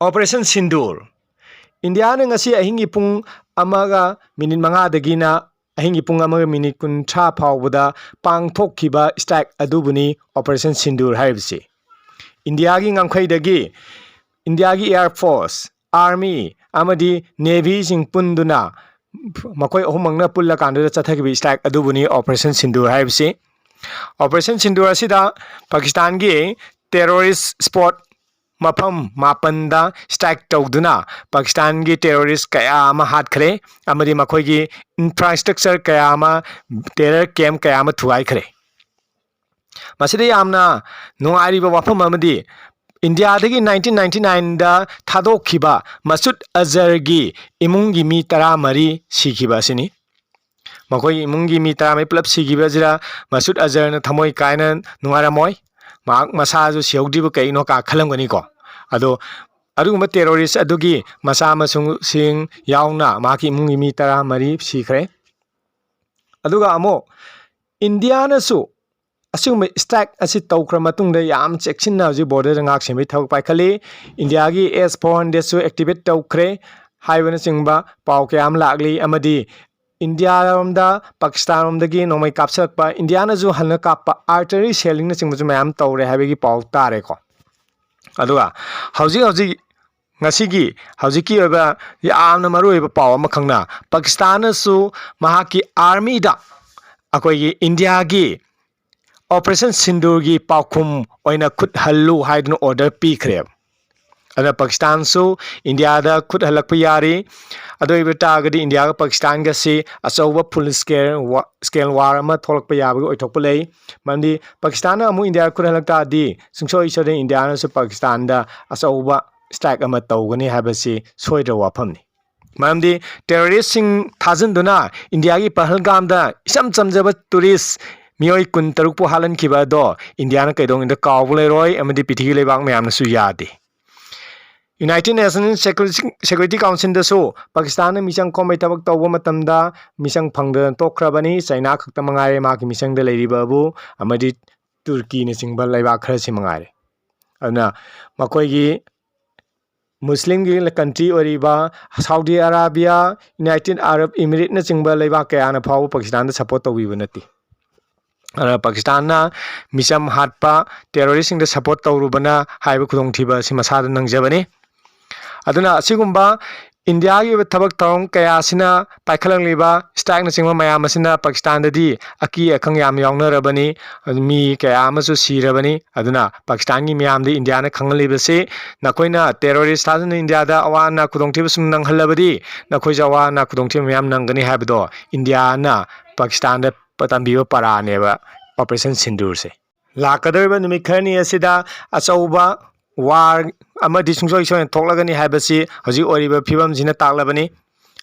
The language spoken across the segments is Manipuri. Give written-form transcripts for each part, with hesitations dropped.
Operation Sindoor. India na ngasi ahingi pung amaga minit mangadagina ahingi pung amaga minit kuntra phawbada pangthokkiba strike adubuni Operation Sindoor haibsi. India gi ngangkhaidagi India gi Air Force, Army amadi Navy sing punduna makoi ohumangna pulla kandura chathagibi strike adubuni Operation Sindoor haibsi. Operation Sindoor asida Pakistan gi terrorist spot mafam mapanda strike tawduna Pakistan gi terrorist kaya ama hatkhre amadi makoi gi infrastructure kaya ama terror camp kaya ama thuaikhre. Masida yamna nungairiba wafam amadi India dagi 1999 da thadokhiba Masood Azhar gi Emungi mi tara mari sikhiba sini. Makoi Emungi mi tara mai plap sikhiba jira Masood Azhar na thamoi kaina nungara moi mak masaju siogdibu kaino ka khalamgani ko ado aduguma terrorist adugi masa masung sing yauna maki Emungi mi tara mari sikhre. Aduga amo India na su asum strike asi tawkra matungda yam checkinna ji border ngak semi thak paikhali India gi S400 su activate tawkhre haibana singba paw kyam lagli amadi India romda Pakistan romdagi nomai kapsakpa India na ju halna kappa artery shelling na singba mayam tawre habegi paw tare ko aduga hauji ngasigi haujiki oba yamna maroi ba paw ama khangna Pakistan na su mahaki army da akoi gi India gi Operation Sindoor gi paukhum oina khut hallu haidun order pikre ada Pakistan su India da khut halakpa yari adoi beta gadi India ga Pakistan ga si asoba full scale war ama tholakpa yabu oithokpa lei mandi Pakistan na amu India khut halakta di sungsoi isode India na su Pakistan da asoba strike ama tawgani habasi soidra wafamni mandi terrorist sing thajinduna India gi Pahalgam da isam chamjaba tourist mioi kun taruk po halan kiba do India na kaidong inda kawbule roy amadi pithigi lebak mayam na su yade. United Nations Security Council da so Pakistan na misang komai tabak tawba matamda misang phangda tokrabani China khakta mangare ma ki misang da leiriba bu amadi Turkey na singbal lebak khara si mangare. Aduna makoi gi Muslim gi country oriba Saudi Arabia, United Arab Emirates na singbal lebak kaya na phaw Pakistan da support tawiba nati. Pakistan na misam hatpa terrorist sing da support tawrubana haiba khudong thiba si masada nangjabani aduna asigumba India gi thabak tawng kaya sina paikhalang liba strike na singma mayam asina Pakistan da di aki akhang yam yaungna rabani mi kaya amasu sirabani aduna Pakistan gi miyam di India na khangliba se nakoina terrorist thajun India da awana khudong thiba sum nang halabadi nakoi jawa na khudong thiba miyam nangani haibado India na Pakistan da patambiba paraneba Operation Sindoor se lakadariba numit kharni asida achauba war amadi sungsoi soin thoklagani haibasi hoji oriba phibam jina taklabani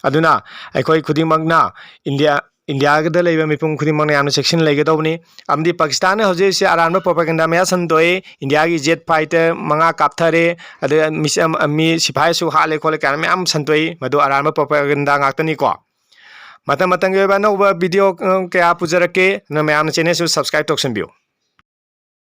aduna aikoi khudimagna India ga leiba mipum khudimagna yamna section leigadawni amdi Pakistan na hoji se aranba propaganda maya sandoi India gi jet fighter manga kapthare ade misam ami siphai su hale khole kan am santoi madu aranba propaganda ngaktani ko matang matang ge ba no video kaya pujarake na mayam channel su subscribe toksan biu